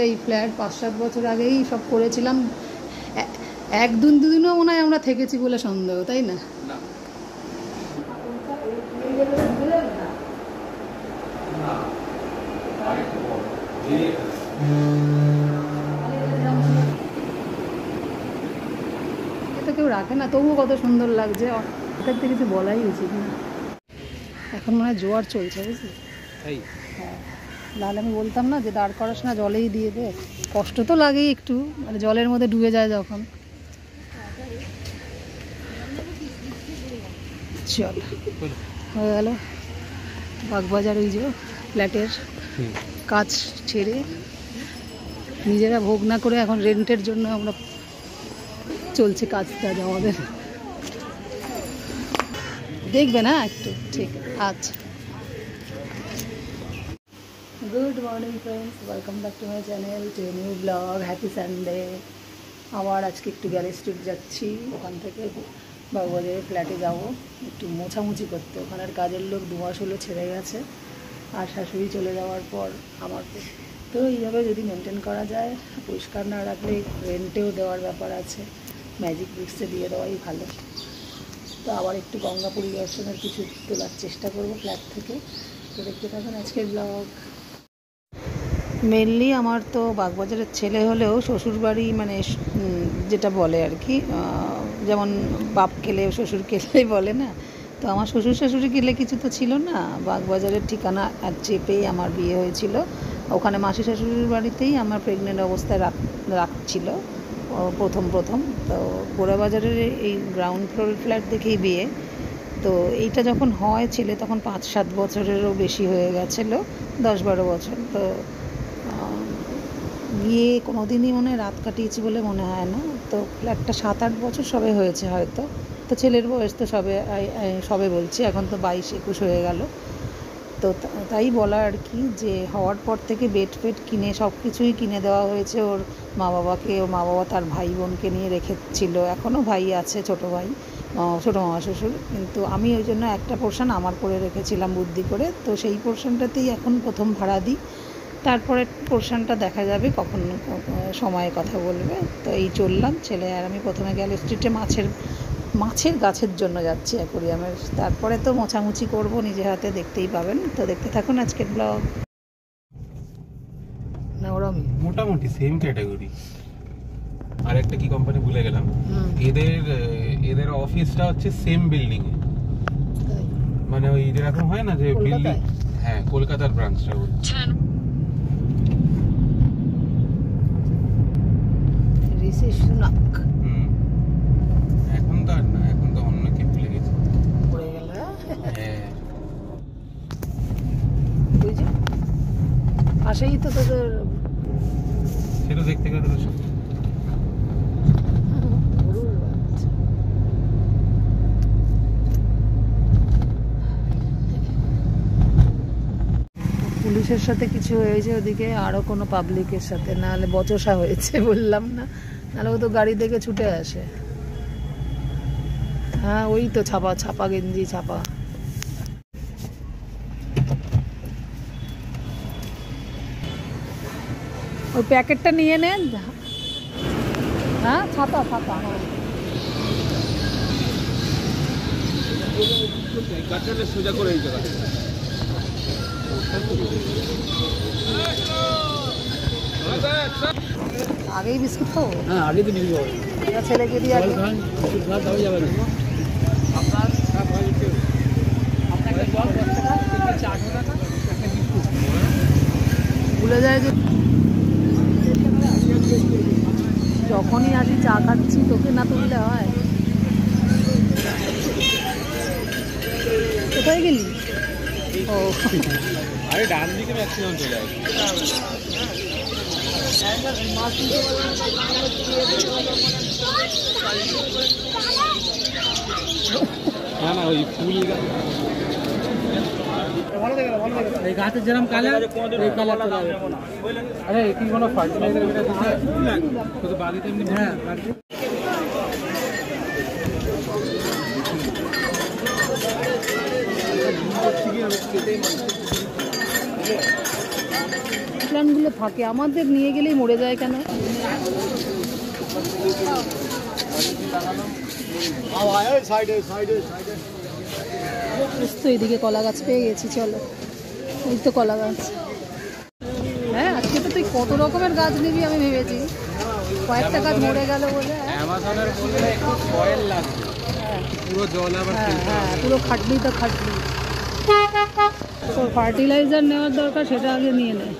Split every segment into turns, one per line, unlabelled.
এই ফ্ল্যাট 5-7 বছর আগেই সব করেছিলাম, 1-2 দিনও মনে হয় আমরা থেকেছি বলে সন্দেহ, তাই না? এটা কেউ রাখে না, তবুও কত সুন্দর লাগছে, এটার থেকে কিছু বলাই উচিত না। এখন মনে হয় জোয়ার চলছে, বুঝলি? হ্যাঁ, নাহলে আমি বলতাম না যে দাঁড় করাস না, জলেই দিয়ে দে। কষ্ট তো লাগেই একটু, মানে জলের মধ্যে ডুবে যায় যখন। চল, হয়ে গেল বাগবাজার। ওই যে ফ্ল্যাটের কাজ ছেড়ে নিজেরা ভোগ না করে এখন রেন্টের জন্য আমরা চলছে কাজটা আমাদের। দেখবে না একটু? ঠিক আচ্ছা। Good morning friends, welcome back to my channel, to a new blog. Happy Sunday. আবার আজকে একটু গ্যারেজ স্ট্রিট যাচ্ছি, ওখান থেকে বাগবাজারের ফ্ল্যাটে যাব একটু মোছামুছি করতে। ওখানের কাজের লোক 2 মাস হলো ছেড়ে গেছে, আর শাশুড়ি চলে যাওয়ার পর আমার তো এইভাবে যদি মেনটেন করা যায়, পরিষ্কার না রাখলে রেন্টেও দেওয়ার ব্যাপার আছে, ম্যাজিক ব্রিক্সে দিয়ে দেওয়াই ভালো। তো আবার একটু গঙ্গা পরিদর্শনের কিছু তোলার চেষ্টা করব ফ্ল্যাট থেকে। তো দেখতে থাকুন আজকের ব্লগ। মেনলি আমার তো বাগবাজারের ছেলে হলেও শ্বশুরবাড়ি, মানে যেটা বলে আর কি, যেমন বাপ কেলে শ্বশুর কেলে বলে না, তো আমার শ্বশুর শাশুড়ি কেলে কিছু তো ছিল না। বাগবাজারের ঠিকানা চেপেই আমার বিয়ে হয়েছিল। ওখানে মাসি শাশুড়ির বাড়িতেই আমার প্রেগনেন্ট অবস্থায় রাখছিল প্রথম। তো গোড়াবাজারের এই গ্রাউন্ড ফ্লোর ফ্ল্যাট দেখেই বিয়ে। তো এইটা যখন হয় ছেলে তখন 5-7 বছরেরও বেশি হয়ে গেছিলো, 10-12 বছর। তো গিয়ে কোনো দিনই মনে রাত কাটিয়েছি বলে মনে হয় না। তো ফ্ল্যাটটা 7-8 বছর সবে হয়েছে হয়তো। তো ছেলের বয়স তো সবে বলছি, এখন তো 22-21 হয়ে গেল। তো তাই বলা আর কি, যে হওয়ার পর থেকে বেড ফেড কিনে সব কিছুই কিনে দেওয়া হয়েছে ওর মা বাবাকে। ওর মা বাবা তার ভাই বোনকে নিয়ে রেখেছিল, এখনও ভাই আছে, ছোটো ভাই, ছোটো মামা শ্বশুর। কিন্তু আমি ওই জন্য একটা পোর্শন আমার করে রেখেছিলাম বুদ্ধি করে। তো সেই পোর্শনটাতেই এখন প্রথম ভাড়া দিই, তারপরে পোর্শনটা দেখা যাবে কখন সময়ে কথা বলবে। তো এই চললাম ছেলে আর আমি। প্রথমে গেল স্ট্রিটে মাছের গাছের জন্য যাচ্ছি অ্যাকোরিয়ামের, তারপরে তো মোছামুছি করব নিজে হাতে, দেখতেই পাবেন। তো দেখতে থাকুন আজকের ব্লগ। না ওরা
মোটামুটি সেম ক্যাটাগরি। আর একটা কি কোম্পানি ভুলে গেলাম, এদের অফিসটা হচ্ছে সেম বিল্ডিং এ, মানে ওই যেরকম হয় না যে বিল্ডিং। হ্যাঁ, কলকাতার ব্রাঞ্চটা এখন তো আর না, এখন তো অন্য কে ভুলে গেছে,
পড়ে গেল।
হ্যাঁ,
ওই যে পাশেই তো তোদের,
সেটা দেখতে গেলে তো সব
পুলিশের সাথে কিছু হয়েছে ওদিকে, আরও কোনো পাবলিকের সাথে, নাহলে বচসা হয়েছে বললাম না, নাহলে ও তো গাড়ি থেকে ছুটে আসে। হ্যাঁ, ওই তো ছাপা গেঞ্জি ছাপা। ওই প্যাকেটটা নিয়ে নেন। হ্যাঁ, ছাপা
সোজা করে এই জায়গাটা
আগেই বিস্কুট খাবো।
হ্যাঁ, আগে তো বিস্কুট খাবো।
ছেলেকে দিয়ে আগে ভুলে যায় যে যখনই আসি চা খাচ্ছি তোকে না তুললে হয়। কোথায় গেলি? ও
আরে ডান দিকে ম্যাক্সিমাম চলে আসে। না ওই ফুল
এই গাছের যেরকম কালার, এই কালার চলে যাবে। আরে কি কোনো ফার্টিলাইজার এটা দিতে শুধু বালিতে এমনি। হ্যাঁ,
প্ল্যানগুলো গাছগুলো থাকে, আমাদের নিয়ে গেলেই মরে যায় কেন? তো এদিকে কলা গাছ পেয়ে গেছি, চলো। এই তো কলা গাছ। হ্যাঁ, আজকে তো তুই কত রকমের গাছ নিবি আমি ভেবেছি, কয়েকটা গাছ মরে গেল বলে।
অ্যামাজনের বললে একটু সয়েল লাগবে, পুরো জল আবার
হ্যাঁ, পুরো খাটনি তো খাটনি। তো ফার্টিলাইজার নেওয়ার দরকার, সেটা আগে নিয়ে নেয়।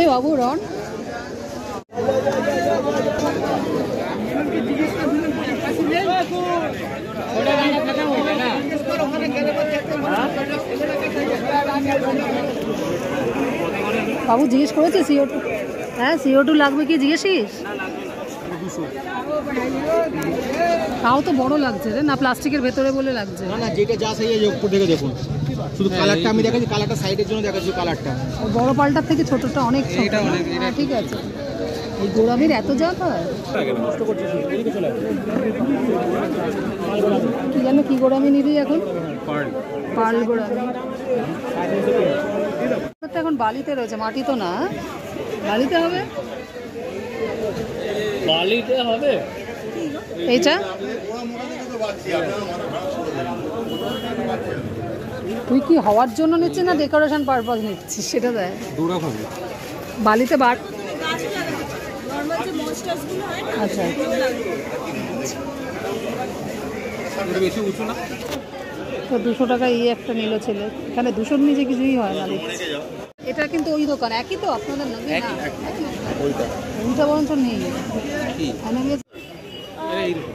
এই বাবু রন বাবু জিজ্ঞেস করেছে CO2? হ্যাঁ, CO2 লাগবে কি জিজ্ঞেসিস? তাও তো বড় লাগছে রে, না প্লাস্টিকের ভেতরে বলে লাগছে?
না, যেটা যা সেই উপর থেকে দেখুন, শুধু কালারটা আমি দেখাচ্ছি, কালারটা সাইডের জন্য দেখাচ্ছি কালারটা।
বড় পাল্টার থেকে ছোটটা অনেক ছোট। হ্যাঁ, ঠিক আছে। এই গোড়ামির এত জাত হয়? কি জানো কি গোড়ামি নিবি এখন? পার্ল গোড়ামি। এখন বালিতে রয়েছে, মাটি তো না। বালিতে হবে,
বালিতে হবে
এইটা। তুই কি হওয়ার জন্য নিচ্ছিস না ডেকোরেশন পারপাস নিচ্ছিস সেটা দেয়। বালিতে বার। আচ্ছা,
বেশি উঁচু না
তো 200 টাকা একটা নিল ছেলে। এখানে 200-র নিচে কিছুই হয় না দেখছি। এটা কিন্তু ওই দোকান একই তো আপনাদের নাকি? না, ওইটা বরঞ্চ নেই।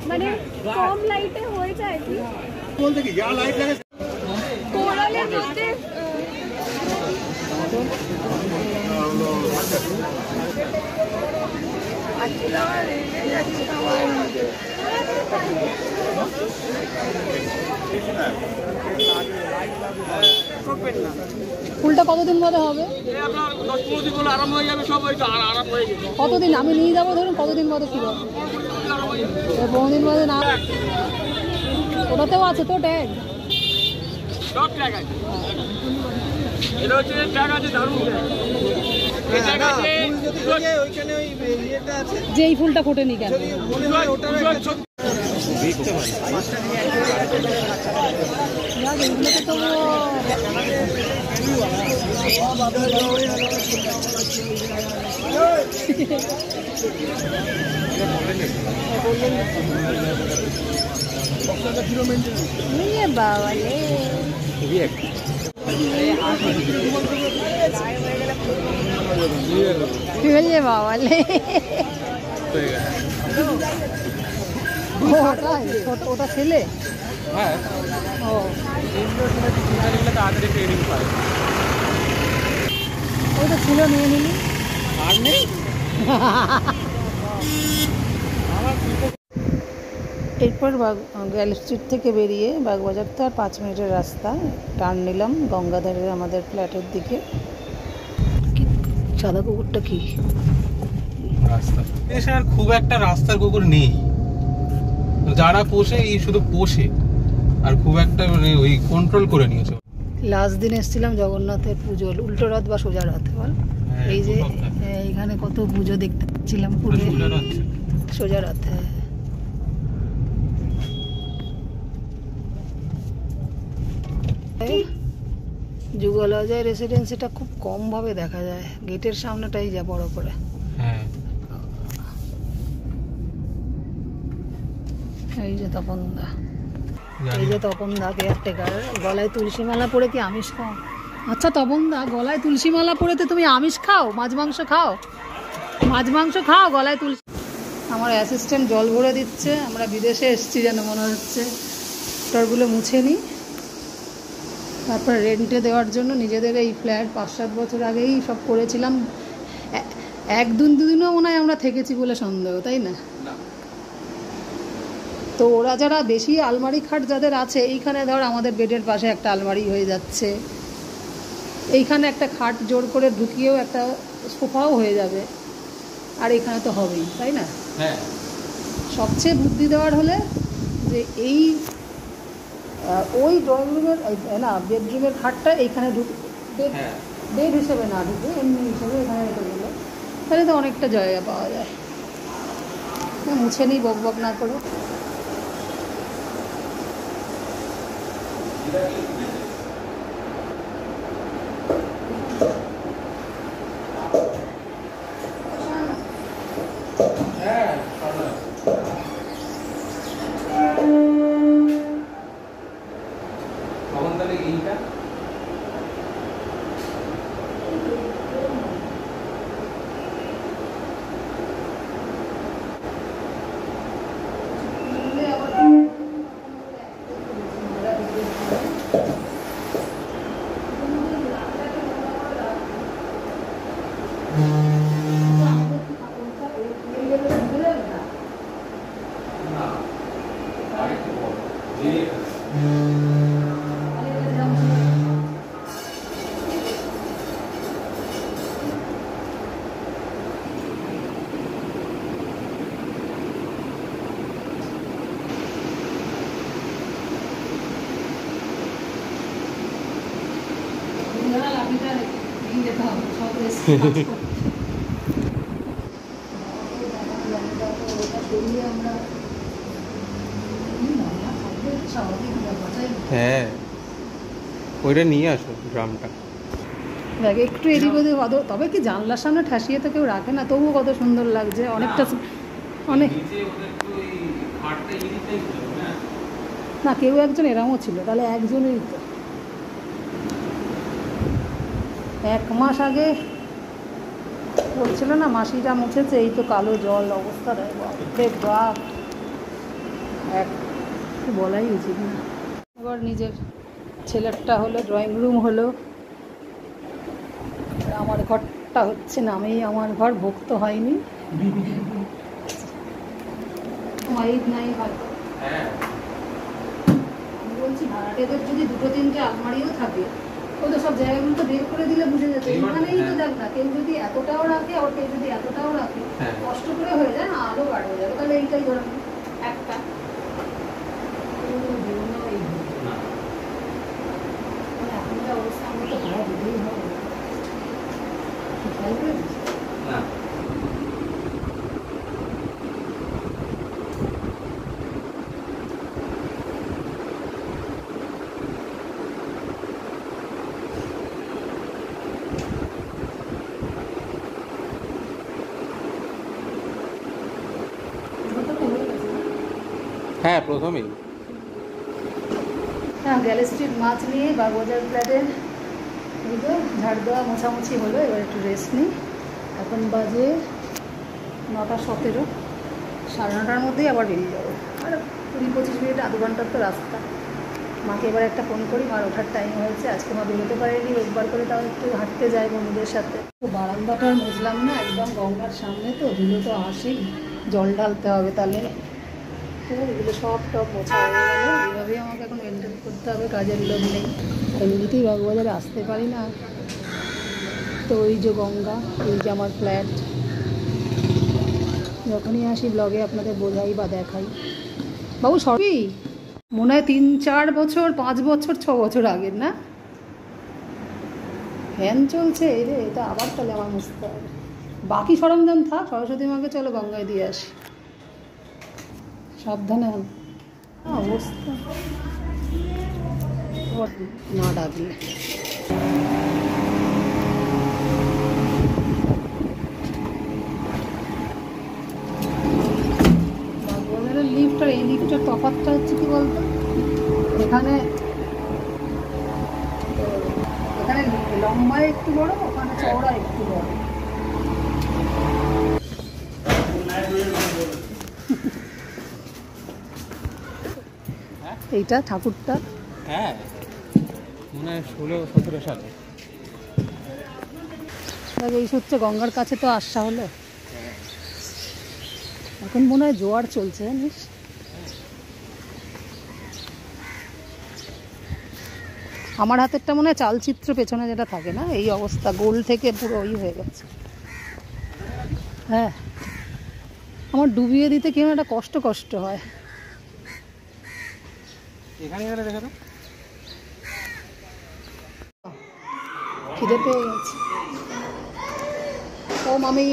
মানে কম লাইটে হয়ে যায় কি
বলতে কি, যা লাইট লাগে
কোরালের মধ্যে
ফুলটা কতদিন বাদে হবে? কতদিন আমি নিয়ে যাবো, ধরুন কতদিন বাদে শুরু হবে? 15 দিন বাদে না? ওটাতেও আছে তো ট্যাগ? যে এই ফুলটা ফোটেনি কেন? এগুলোকে তো বাবালে বাবালে ওটা ছেলে।
হ্যাঁ,
ও
তাড়াতাড়ি ট্রেনিং পায়।
ওটা ছিল, নিয়ে নিলি
আর নেই।
এরপর গ্যাল স্ট্রিট থেকে বেরিয়ে বাগবাজার তো আর 5 মিনিটের রাস্তা, টার্ন নিলাম গঙ্গাধারের আমাদের ফ্ল্যাটের দিকে। সাদা কুকুরটা কি
রাস্তা এসে আর খুব একটা রাস্তার কুকুর নেই, যারা পোষে এই শুধু পোষে, আর খুব একটা মানে ওই কন্ট্রোল করে নিয়েছে।
লাস্ট দিন এসেছিলাম জগন্নাথের পুজো, উল্টো রথ বা সোজা রথ বল। এই যে এইখানে কত পুজো দেখতে পাচ্ছিলাম, পুরো সোজা রথ। যুগলজয় রেসিডেন্সিটা খুব কম ভাবে দেখা যায়, গেটের সামনেটাই যা বড় করে। এই যে তপনদা, এই যে তপনদা কেয়ারটেকার, গলায় তুলসী মালা পরে কি আমিষ খাও? আচ্ছা তপনদা, গলায় তুলসী মালা পরেতে তুমি আমিষ খাও? মাছ মাংস খাও? মাছ মাংস খাও, গলায় তুলসী। আমার অ্যাসিস্ট্যান্ট জল ভরে দিচ্ছে, আমরা বিদেশে এসেছি যেন মনে হচ্ছে। স্টোরগুলো মুছে নিই, তারপর রেন্টে দেওয়ার জন্য নিজেদের এই ফ্ল্যাট 5-7 বছর আগেই সব করেছিলাম। 1-2 দিনও মনে হয় আমরা থেকেছি বলে সন্দেহ, তাই না? তো ওরা যারা বেশি আলমারি খাট যাদের আছে, এইখানে ধর আমাদের বেডের পাশে একটা আলমারি হয়ে যাচ্ছে, এইখানে একটা খাট জোর করে ঢুকিয়েও একটা সোফাও হয়ে যাবে, আর এখানে তো হবেই, তাই না?
হ্যাঁ,
সবচেয়ে বুদ্ধি দেওয়ার হলে যে এই ওই ড্রয়িং রুমের না বেডরুমের খাটটা এইখানে
হ্যাঁ।
বেড হিসেবে না ঢুকে এমনি হিসেবে এখানে রেখে দিল, তাহলে তো অনেকটা জায়গা পাওয়া যায়। মুছে নিই বক বক না করে।
তখন তাহলে এইটা হ্যাঁ, ওইটা নিয়ে আসো ড্রামটা।
দেখ একটু এদিক ওদিক তবে কি জানলার সামনে ঠাসিয়ে তো কেউ রাখে না, তবুও কত সুন্দর লাগছে। অনেকটা অনেক না, কেউ একজন এরমও ছিল, তাহলে একজনই তো। 1 মাস আগে বলছিল না মাসিটা মুছেছে, এই তো কালো জল অবস্থা দেয়, বাপরে বাপ, বলাই উচিত না। এবার নিজের ছেলেরটা হলো, ড্রয়িং রুম হলো, আমার ঘরটা হচ্ছে নামেই আমার ঘর, ভুক্ত হয়নি, হোয়াইট নাই হয়তো। আমি বলছি ভাড়াটেদের যদি 2-3টে আলমারিও থাকে, ও তো সব জায়গাগুলো তো বের করে দিলে বুঝে যেত। এখানেই তো দেখ না, কেউ যদি এতটাও রাখে আর কেউ যদি এতটাও রাখে, কষ্ট করে হয়ে যায় না, আলো বার হয়ে যাবে। তাহলে এইটাই ধরেন একটা এখনকার অবস্থা আমরা তো ভাড়া দিতেই হবে।
হ্যাঁ, প্রথমেই।
হ্যাঁ, গ্যালি স্ট্রিট মাছ নিয়ে বাগবাজার ফ্ল্যাটে ঝাড় দেওয়া মোছামুছি হলো। এবার একটু রেস্ট নিই। এখন বাজে 9:17, 9:30টার মধ্যেই আবার বেরিয়ে যাবো। আর 20-25 মিনিট, আধ ঘন্টার তো রাস্তা। মাকে এবার একটা ফোন করি, মার ওঠার টাইম হয়েছে। আজকে মা বেরোতে পারেনি, একবার করে তাও একটু হাঁটতে যায় বন্ধুদের সাথে। তো বারান্দাটা মুছলাম না, একদম গঙ্গার সামনে তো, ধুলো তো আসেই, জল ঢালতে হবে তাহলে। তো এগুলো সব টপ মোছা হয়ে গেল। এইভাবেই আমাকে এখন মেনটেন করতে হবে, কাজের লোক নেই, এমনিতেই বাগবাজারে আসতে পারি না। তো ওই যে গঙ্গা, এই যে আমার ফ্ল্যাট, যখনই আসি ব্লগে আপনাদের বোঝাই বা দেখাই। বাবু সবই মনে হয় 3-4 বছর, 5 বছর, 6 বছর আগের না? ফ্যান চলছে এই রে, এটা আবার তাহলে আমার মুছতে হবে। বাকি সরঞ্জাম থাক, সরস্বতী মাকে চলো গঙ্গায় দিয়ে আসি। সাবধানে অবস্থা না ডাকলে। বাগবাজারের লিফট আর এই লিফটের তফাৎটা হচ্ছে কি বলতো, এখানে লম্বায় একটু বড়, ওখানে চওড়া একটু বড়। এইটা ঠাকুরটা,
হ্যাঁ, মনে হয় 16-17 সালে।
এই হচ্ছে গঙ্গার কাছে তো আসা হলো। এখন মনে হয় জোয়ার চলছে, জানিস? আমার হাতেরটা মনে হয় চালচিত্র পেছনে যেটা থাকে না, এই অবস্থা, গোল থেকে পুরো ওই হয়ে গেছে। হ্যাঁ, আমার ডুবিয়ে দিতে কেমন একটা কষ্ট কষ্ট হয়।
এখানে দেখো তো,
খিদে পেয়ে গেছে। ও মামি,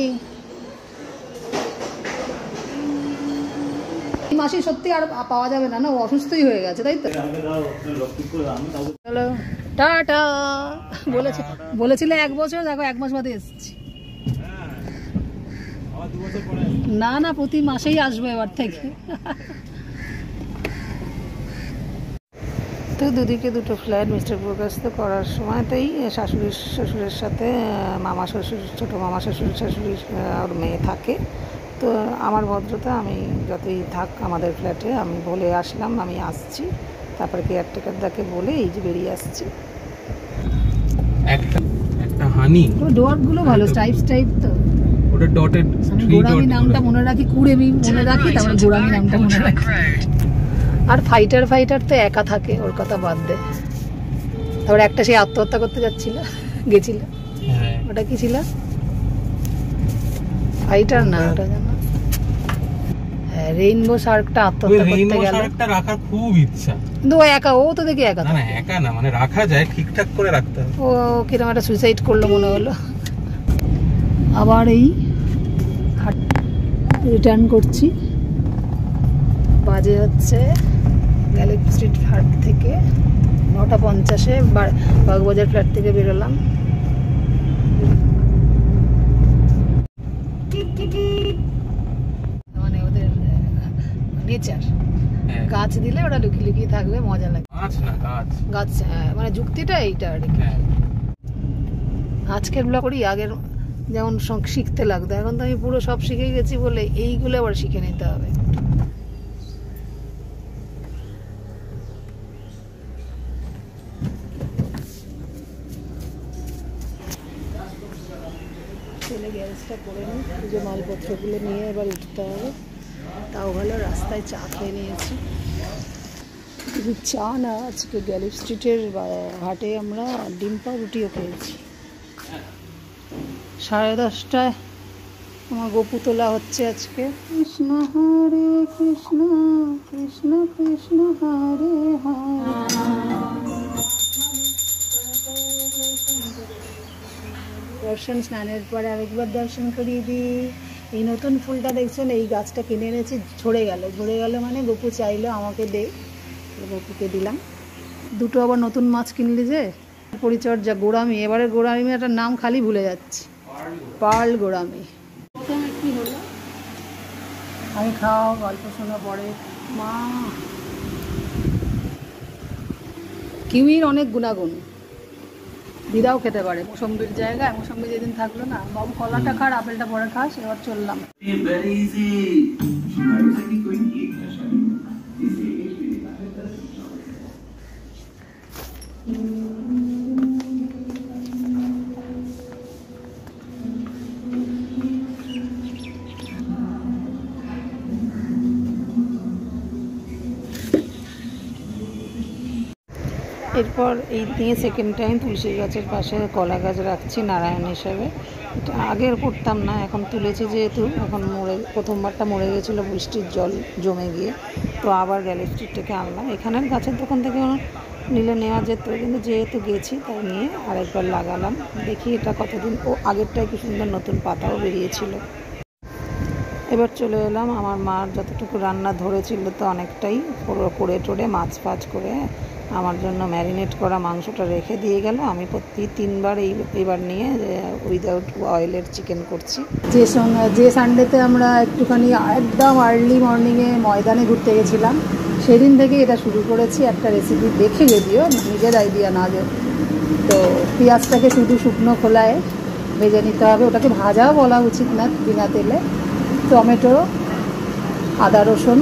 এই মাসে সত্যি আর পাওয়া যাবে না, না ও অসুস্থই হয়ে গেছে, তাই তো? Hello, tata. বলেছিলে 1 বছর, দেখো 1 মাস বাদে এসেছি। না না, প্রতি মাসেই আসবে এবার থেকে। তো দুদিকে দুটো ফ্ল্যাট মিস্টার প্রকাশিত করার সময়তেই শাশুড়ি শ্বশুরের সাথে মামা শ্বশুর, ছোটো মামা শ্বশুর শাশুড়ি আর মেয়ে থাকে। তো আমার ভদ্রতা, আমি যতই থাক আমাদের ফ্ল্যাটে, আমি বলে আসলাম আমি আসছি, তারপরে কেয়ারটেকারদাকে বলে এই যে বেরিয়ে আসছি।
একটা হানি,
ডটগুলো ভালো, স্ট্রাইপ তো।
ওটা ডটেড,
আমি গোড়ামি নামটা মনে রাখি, কুড়েমি মনে রাখি, তারপরে গোড়ামি নামটা মনে রাখি। আর ফাইটার তো একা থাকে, ওর কথা বাদ দে। তারপরে একটা সে আত্মহত্যা করতে গেছিল, ওটা কি ছিল? ফাইটার না, ওটা জানো? হ্যাঁ, রেইনবো শার্কটা আত্মহত্যা করতে গেল।
শার্কটা রাখার খুব ইচ্ছা,
কিন্তু ও একা, ও তো দেখি একা।
না একা না, মানে রাখা যায়, ঠিকঠাক করে রাখতে হবে।
ও কিরকম একটা সুইসাইড করলো মনে হলো। আবার এই রিটার্ন করছি, বাজে হচ্ছে গ্যালেক্সি স্ট্রিট হাট থেকে 9:50-এ বাগবাজার ফ্ল্যাট থেকে বেরোলাম। মানে ওদের নেচার, গাছ দিলে ওরা লুকিয়ে লুকিয়ে থাকবে, মজা লাগে। গাছ, হ্যাঁ, মানে যুক্তিটা এইটা আর কি। আজকের ব্লগ করি, আগের যেমন শিখতে লাগতো, এখন তো আমি পুরো সব শিখে গেছি বলে এইগুলো আবার শিখে নিতে হবে। চলে গ্যারেজটা করে নিই, পুজো মালপত্রগুলো নিয়ে এবার উঠতে হবে। তাও ভালো, রাস্তায় চা খেয়ে নিয়েছি। শুধু চা না, আজকে গ্যালেক্সি স্ট্রিটের হাটে আমরা ডিম পাউরুটিও খেয়েছি। 10:30টায় আমার গোপু তোলা হচ্ছে আজকে। কৃষ্ণ হরে কৃষ্ণ, কৃষ্ণ কৃষ্ণ হরে হরে। দর্শন, স্নানের পরে আরেকবার দর্শন করিয়ে দিই। এই নতুন ফুলটা দেখছেন, এই গাছটা কিনে এনেছি, ঝরে গেল মানে গোপু চাইলো আমাকে দে, গোপুকে দিলাম। দুটো আবার নতুন মাছ কিনলি যে, পরিচর্যা, গোড়ামি। এবারে গোড়ামিটার নাম খালি ভুলে যাচ্ছি, পার্ল গোড়ামি। কি হলো, আমি খাও, গল্প শোনা পড়ে। মা, কিউইর অনেক গুণাগুণ, দিদাও খেতে পারে। মৌসম্বির জায়গায়, মৌসম্বি যেদিন থাকলো না, বাবু কলাটা খা, আপেলটা পরে খাস। এবার চললাম। এরপর এই নিয়ে সেকেন্ড টাইম তুলসী গাছের পাশে কলা গাছ রাখছি নারায়ণ হিসাবে। এটা আগে করতাম না, এখন তুলেছি যেহেতু, এখন প্রথমবারটা মরে গেছিলো বৃষ্টির জল জমে গিয়ে, তো আবার গ্যালেক্সি স্ট্রিট থেকে আনলাম। এখানের গাছের দোকান থেকে নিলে নেওয়া যেত, কিন্তু যেহেতু গেছি তাই নিয়ে আরেকবার লাগালাম। দেখি এটা কতদিন। ও আগেরটায় কি সুন্দর নতুন পাতাও বেরিয়েছিল। এবার চলে এলাম, আমার মার যতটুকু রান্না ধরেছিল তো অনেকটাই করে টোরে মাছ ফাছ করে আমার জন্য ম্যারিনেট করা মাংসটা রেখে দিয়ে গেল। আমি প্রতি 3বার এইবার নিয়ে উইদাউট অয়েলের চিকেন করছি। যে সানডেতে আমরা একটুখানি একদম আর্লি মর্নিংয়ে ময়দানে ঘুরতে গেছিলাম, সেদিন থেকে এটা শুরু করেছি। একটা রেসিপি দেখে, যদিও নিজের আইডিয়া না, তো পেঁয়াজটাকে শুধু শুকনো খোলায় ভেজে নিতে হবে, ওটাকে ভাজাও বলা উচিত না, বিনা তেলে। টমেটো, আদা রসুন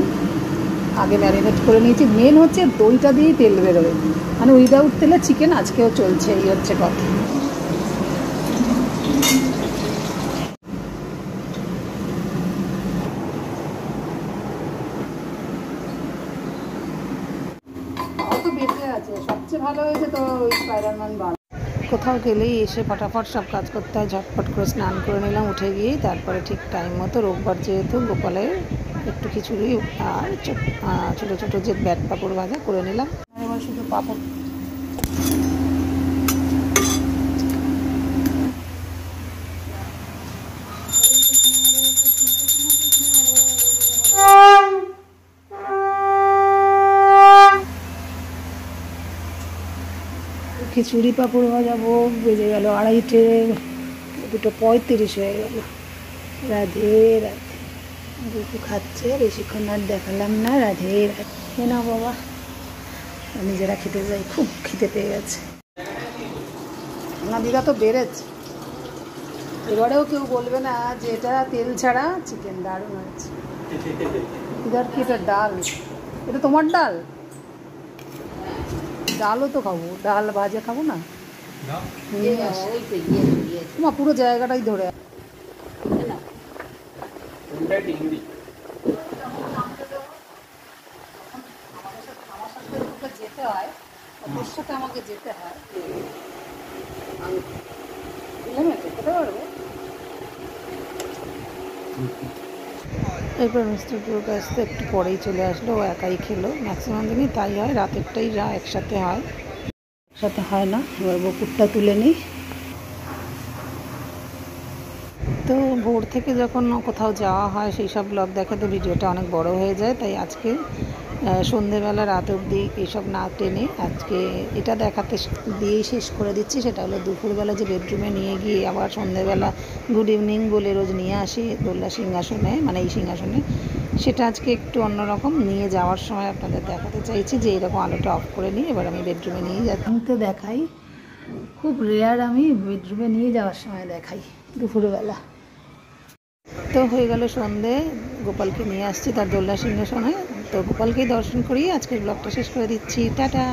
আগে ম্যারিনেট করে নিয়েছি। মেন হচ্ছে দইটা দিয়েই তেল বেরোবে, মানে উইদাউট তেলে চিকেন আজকেও চলছে, এই হচ্ছে কথা। কত বেঁচে আছে, সবচেয়ে ভালো হয়েছে কোথাও গেলেই এসে ফটাফট সব কাজ করতে হয়, ঝটপট করে স্নান করে নিলাম উঠে গিয়ে, তারপরে ঠিক টাইম মতো রোববার যেহেতু গোপালের একটু খিচুড়ি আর ছোটো ছোটো যে ব্যাট পাঁপড় ভাজা করে নিলাম। এবার শুধু পাঁপড় খিচুড়ি পাঁপড় ভাজাবো বেজে গেল 2:30, 2:35 হয়ে গেল। রাধে রাধে। দুটো খাচ্ছে, বেশিক্ষণ আর দেখালাম না। রাধে রাধে। না বাবা, নিজেরা খেতে যাই, খুব খিদে পেয়ে গেছে। দিদা তো বেড়েছে, এবারেও কেউ বলবে না যে এটা তেল ছাড়া চিকেন। দারুণ হয়েছে। দিদার কি এটা ডাল? এটা তোমার ডাল? ডালও তো খাবো, ডাল ভাজা খাবো না? মা পুরো জায়গাটাই ধরে যেতে হয়, ওদের সাথে আমাকে যেতে হয়। যেতে পারবো। এরপর মিস্টার পুরোটা আসতে একটু পরেই চলে আসলো। ও একাই খেলো, ম্যাক্সিমাম দিনই তাই হয়, রাতেরটাই যা একসাথে হয়, একসাথে হয় না। এবার বকুরটা তুলে নিই। তো ভোর থেকে যখন কোথাও যাওয়া হয় সেই সব ব্লগ দেখাতে ভিডিওটা অনেক বড় হয়ে যায়, তাই আজকে সন্ধেবেলা রাত অবধি এইসব না টেনে আজকে এটা দেখাতে দিয়েই শেষ করে দিচ্ছি। সেটা হলো দুপুরবেলা যে বেডরুমে নিয়ে গিয়ে আবার সন্ধেবেলা গুড ইভিনিং বলে রোজ নিয়ে আসি দোল্লা সিংহাসনে, মানে এই সিংহাসনে, সেটা আজকে একটু অন্যরকম নিয়ে যাওয়ার সময় আপনাদের দেখাতে চাইছি যে এরকম আলোটা অফ করে নিই এবার আমি বেডরুমে নিয়ে যাচ্ছি। তো দেখাই, খুব রেয়ার আমি বেডরুমে নিয়ে যাওয়ার সময় দেখাই দুপুরবেলা। তো হয়ে গেল সন্ধে, গোপালকে নিয়ে আসছি তার দোল্লা সিংহাসনে। তো গোপালকেই দর্শন করিয়ে আজকের ব্লগটা শেষ করে দিচ্ছি। টাটা।